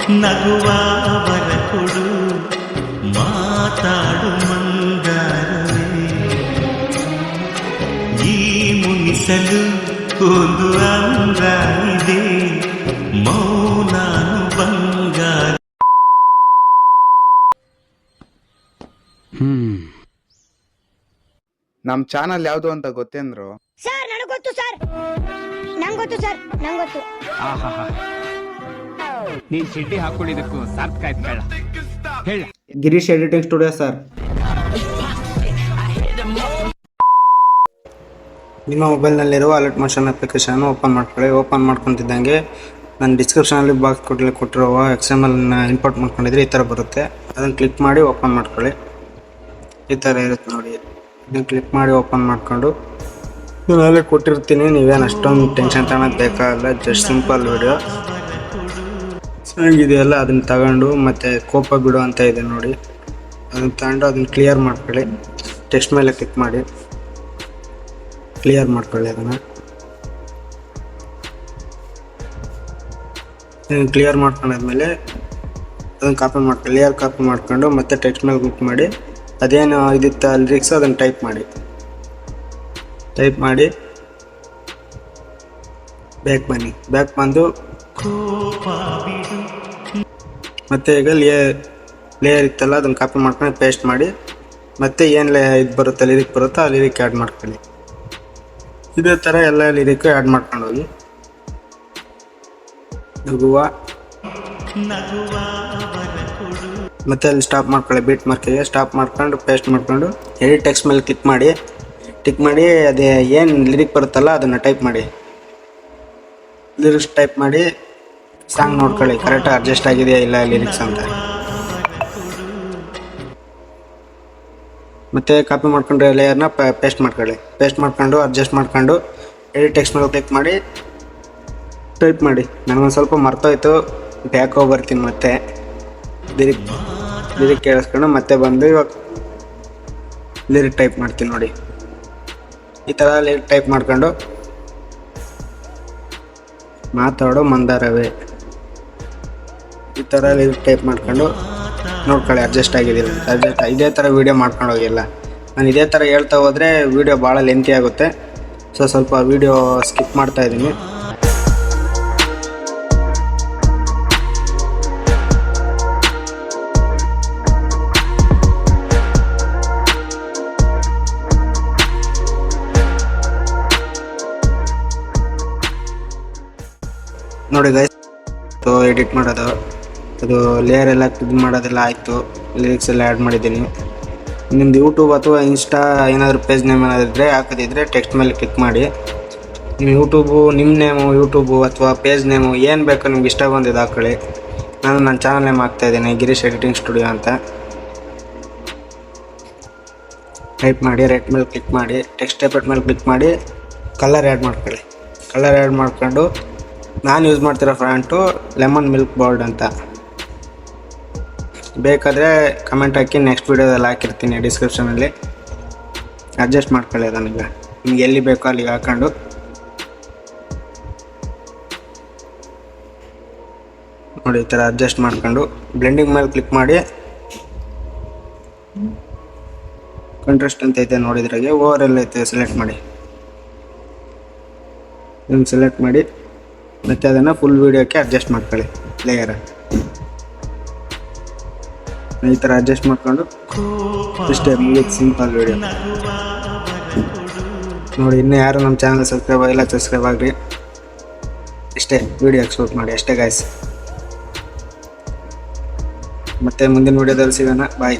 ನಗುವವರ ಕೊಡು ಮಾತಾಡು ಮಂಗಾರವೇ ಈ ಮುನಿಸಲು ಒಂದು ಅಂಗ ಇದೆ ಮೌನಾನು ಬಂಗಾರ. ನಮ್ ಚಾನಲ್ ಯಾವ್ದು ಅಂತ ಗೊತ್ತೇಂದ್ರು? ಸರ್ ನನಗೆ ಗೊತ್ತು ಸರ್, ನಂಗೆ ಗೊತ್ತು ಸರ್, ನಂಗೆ ಗೊತ್ತು. ನೀನ್ ಚಿಡ್ಡಿ ಹಾಕೊಂಡಿದ್ದಕ್ಕೂ ಸಾರ್ಥಕ ಆಯ್ತು. ಹೇಳ ಗಿರೀಶ್ ಎಡಿಟಿಂಗ್ ಸ್ಟುಡಿಯೋ ಸರ್. ನಿಮ್ಮ ಮೊಬೈಲ್ನಲ್ಲಿರುವ ಅಲರ್ಟ್ ಮೋಷನ್ ಅಪ್ಲಿಕೇಶನ್ ಓಪನ್ ಮಾಡ್ಕೊಳ್ಳಿ. ಓಪನ್ ಮಾಡ್ಕೊತಿದ್ದಂಗೆ ನಾನು ಡಿಸ್ಕ್ರಿಪ್ಷನಲ್ಲಿ ಬಾಕ್ಸ್ ಕೊಟ್ಟಿರುವ XMLನ ಇಂಪೋರ್ಟ್ ಮಾಡ್ಕೊಂಡಿದ್ರೆ ಈ ಥರ ಬರುತ್ತೆ. ಅದನ್ನು ಕ್ಲಿಕ್ ಮಾಡಿ ಓಪನ್ ಮಾಡ್ಕೊಳ್ಳಿ. ಈ ಥರ ಇರುತ್ತೆ ನೋಡಿ. ಇದನ್ನು ಕ್ಲಿಕ್ ಮಾಡಿ ಓಪನ್ ಮಾಡಿಕೊಂಡು ನಾನು ಅಲ್ಲೇ ಕೊಟ್ಟಿರ್ತೀನಿ. ನೀವೇನು ಅಷ್ಟೊಂದು ಟೆನ್ಷನ್ ತಗೊಳೋದು ಬೇಕಾಗಲ್ಲ. ಜಸ್ಟ್ ಸಿಂಪಲ್ ವಿಡಿಯೋ ಚೆನ್ನಾಗಿದೆಯಲ್ಲ, ಅದನ್ನು ತಗೊಂಡು ಮತ್ತು ಕೋಪ ಬಿಡು ಅಂತ ಇದೆ ನೋಡಿ, ಅದನ್ನು ತಗೊಂಡು ಅದನ್ನು ಕ್ಲಿಯರ್ ಮಾಡ್ಕೊಳ್ಳಿ. ಟೆಕ್ಸ್ಟ್ ಮೇಲೆ ಕ್ಲಿಕ್ ಮಾಡಿ ಕ್ಲಿಯರ್ ಮಾಡ್ಕೊಳ್ಳಿ. ಅದನ್ನು ಕ್ಲಿಯರ್ ಮಾಡ್ಕೊಂಡಾದ್ಮೇಲೆ ಅದನ್ನು ಕಾಪಿ ಮಾಡ್ಕೊಳ್ಳಿ. ಲೇಯರ್ ಕಾಪಿ ಮಾಡ್ಕೊಂಡು ಮತ್ತೆ ಟೆಕ್ಸ್ಟ್ ಮೇಲೆ ಕ್ಲಿಕ್ ಮಾಡಿ ಅದೇನು ಇದಿತ್ತು ಲಿರಿಕ್ಸ್ ಅದನ್ನು ಟೈಪ್ ಮಾಡಿ ಬ್ಯಾಕ್ ಬಂದು ಮತ್ತೆ ಈಗ ಲೇಯರ್ ಇತ್ತಲ್ಲ ಅದನ್ನು ಕಾಪಿ ಮಾಡ್ಕೊಂಡು ಪೇಸ್ಟ್ ಮಾಡಿ ಮತ್ತೆ ಏನು ಇದು ಬರುತ್ತೆ ಲಿರಿಕ್ ಬರುತ್ತೋ ಆ ಲಿರಿಕ್ ಆ್ಯಡ್ ಮಾಡ್ಕೊಳ್ಳಿ. ಇದೇ ಥರ ಎಲ್ಲ ಲಿರಿಕ್ ಆ್ಯಡ್ ಮಾಡ್ಕೊಂಡು ಹೋಗಿ ನಗುವ ಮತ್ತೆ ಅಲ್ಲಿ ಸ್ಟಾಪ್ ಮಾಡ್ಕೊಳ್ಳಿ. ಬೀಟ್ ಮಾರ್ಕಿಗೆ ಸ್ಟಾಪ್ ಮಾಡ್ಕೊಂಡು ಪೇಸ್ಟ್ ಮಾಡ್ಕೊಂಡು ಎಡಿಟ್ ಟೆಕ್ಸ್ಟ್ ಮೇಲೆ ಕ್ಲಿಕ್ ಮಾಡಿ ಅದೇ ಏನು ಲಿರಿಕ್ ಬರುತ್ತಲ್ಲ ಅದನ್ನು ಟೈಪ್ ಮಾಡಿ. ಲಿರಿಕ್ಸ್ ಟೈಪ್ ಮಾಡಿ ಸಾಂಗ್ ನೋಡ್ಕೊಳ್ಳಿ ಕರೆಕ್ಟಾಗಿ ಅಡ್ಜಸ್ಟ್ ಆಗಿದೆಯಾ ಇಲ್ಲ ಲಿರಿಕ್ಸ್ ಅಂತ. ಮತ್ತೆ ಕಾಪಿ ಮಾಡ್ಕೊಂಡ್ರೆ ಲೇಯರ್ನ ಪೇಸ್ಟ್ ಮಾಡ್ಕೊಂಡು ಅಡ್ಜಸ್ಟ್ ಮಾಡ್ಕೊಂಡು ಎಡಿಟ್ ಟೆಕ್ಸ್ಟ್ ಮೇಲೆ ಕ್ಲಿಕ್ ಮಾಡಿ ಟೈಪ್ ಮಾಡಿ. ನನಗೊಂದು ಸ್ವಲ್ಪ ಮರ್ತೋಯ್ತು, ಬ್ಯಾಕ್ ಹೋಗಿ ಬರ್ತೀನಿ. ಮತ್ತೆ ಲಿರಿಕ್ ಕೇಳಿಸ್ಕೊಂಡು ಮತ್ತೆ ಬಂದು ಇವಾಗ ಲಿರಿಕ್ ಟೈಪ್ ಮಾಡ್ತೀನಿ ನೋಡಿ. ಈ ಥರ ಲಿರಿಕ್ ಟೈಪ್ ಮಾಡ್ಕೊಂಡು ಮಾತಾಡೋ ಮಂದಾರವೇ ಈ ಥರ ಲಿರಿಕ್ ಟೈಪ್ ಮಾಡ್ಕೊಂಡು ನೋಡ್ಕೊಳ್ಳಿ ಅಡ್ಜಸ್ಟ್ ಆಗಿದಿಲ್ಲ. ಇದೇ ಥರ ವೀಡಿಯೋ ಮಾಡ್ಕೊಂಡು ಹೋಗಿಲ್ಲ. ನಾನು ಇದೇ ಥರ ಹೇಳ್ತಾ ಹೋದರೆ ವೀಡಿಯೋ ಭಾಳ ಲೆಂತಿ ಆಗುತ್ತೆ. ಸೊ ಸ್ವಲ್ಪ ವೀಡಿಯೋ ಸ್ಕಿಪ್ ಮಾಡ್ತಾ ಇದ್ದೀನಿ. ನೋಡಿ ಗೈಸ್, ಎಡಿಟ್ ಮಾಡೋದು ಅದು ಲೇಯರ್ ಎಲ್ಲ ಇದು ಮಾಡೋದೆಲ್ಲ ಆಯಿತು. ಲಿರಿಕ್ಸ್ ಎಲ್ಲ ಆ್ಯಡ್ ಮಾಡಿದ್ದೀನಿ. ನಿಮ್ಮದು ಯೂಟ್ಯೂಬ್ ಅಥವಾ ಇನ್ಸ್ಟಾ ಏನಾದರೂ ಪೇಜ್ ನೇಮ್ ಏನಾದರೂ ಇದ್ದರೆ ಹಾಕೋದಿದ್ರೆ ಟೆಕ್ಸ್ಟ್ ಮೇಲೆ ಕ್ಲಿಕ್ ಮಾಡಿ ನಿಮ್ಮ ನಿಮ್ಮ ನೇಮು ಯೂಟ್ಯೂಬು ಅಥವಾ ಪೇಜ್ ನೇಮು ಏನು ಬೇಕೋ ನಿಮ್ಗೆ ಇಷ್ಟ ಬಂದಿದ್ದು ಹಾಕೊಳ್ಳಿ. ನಾನು ನನ್ನ ಚಾನಲ್ ನೇಮ್ ಹಾಕ್ತಾಯಿದ್ದೀನಿ ಗಿರೀಶ್ ಎಡಿಟಿಂಗ್ ಸ್ಟುಡಿಯೋ ಅಂತ ಟೈಪ್ ಮಾಡಿ. ರೈಟ್ ಮೇಲೆ ಕ್ಲಿಕ್ ಮಾಡಿ ಟೆಕ್ಸ್ಟ್ ಎಫೆಕ್ಟ್ ಮೇಲೆ ಕ್ಲಿಕ್ ಮಾಡಿ ಕಲರ್ ಆ್ಯಡ್ ಮಾಡ್ಕೊಳ್ಳಿ. ಕಲರ್ ಆ್ಯಡ್ ಮಾಡ್ಕೊಂಡು ನಾನು ಯೂಸ್ ಮಾಡ್ತಿರೋ ಫ್ಯಾಂಟು ಲೆಮನ್ ಮಿಲ್ಕ್ ಬೋರ್ಡ್ ಅಂತ. ಬೇಕಾದರೆ ಕಮೆಂಟ್ ಹಾಕಿ ನೆಕ್ಸ್ಟ್ ವೀಡಿಯೋದಲ್ಲಿ ಹಾಕಿರ್ತೀನಿ ಡಿಸ್ಕ್ರಿಪ್ಷನಲ್ಲಿ. ಅಡ್ಜಸ್ಟ್ ಮಾಡ್ಕೊಳ್ಳಿ ಅದನ್ನೀಗ ನಿಮ್ಗೆ ಎಲ್ಲಿ ಬೇಕೋ ಅಲ್ಲಿಗೆ ಹಾಕೊಂಡು ನೋಡಿ ಈ ಥರ ಅಡ್ಜಸ್ಟ್ ಮಾಡ್ಕೊಂಡು ಬ್ಲೆಂಡಿಂಗ್ ಮೇಲೆ ಕ್ಲಿಕ್ ಮಾಡಿ ಕಾಂಟ್ರಾಸ್ಟ್ ಅಂತ ಐತೆ ನೋಡಿದ್ರಾಗೆ ಓವರ್ ಐತೆ ಸೆಲೆಕ್ಟ್ ಮಾಡಿ. ನಿಮ್ಗೆ ಸೆಲೆಕ್ಟ್ ಮಾಡಿ ಮತ್ತು ಅದನ್ನು ಫುಲ್ ವೀಡಿಯೋಕ್ಕೆ ಅಡ್ಜಸ್ಟ್ ಮಾಡ್ಕೊಳ್ಳಿ. ಲೇಯರ್ ಈ ಥರ ಅಡ್ಜಸ್ಟ್ ಮಾಡ್ಕೊಂಡು ಇಷ್ಟೇ ಮುಗಿದು ಸಿಂಪಲ್ ವೀಡಿಯೋ ನೋಡಿ. ಇನ್ನೂ ಯಾರು ನಮ್ಮ ಚಾನಲ್ ಸಬ್ಸ್ಕ್ರೈಬ್ ಆಗಿಲ್ಲ ಸಬ್ಸ್ಕ್ರೈಬ್ ಆಗಿರಿ. ಇಷ್ಟೇ ವೀಡಿಯೋ ಎಕ್ಸ್ಪೋರ್ಟ್ ಮಾಡಿ ಅಷ್ಟೇ ಗಾಯ್ಸ್. ಮತ್ತೆ ಮುಂದಿನ ವೀಡಿಯೋದಲ್ಲಿ ಸಿಗೋಣ. ಬಾಯ್.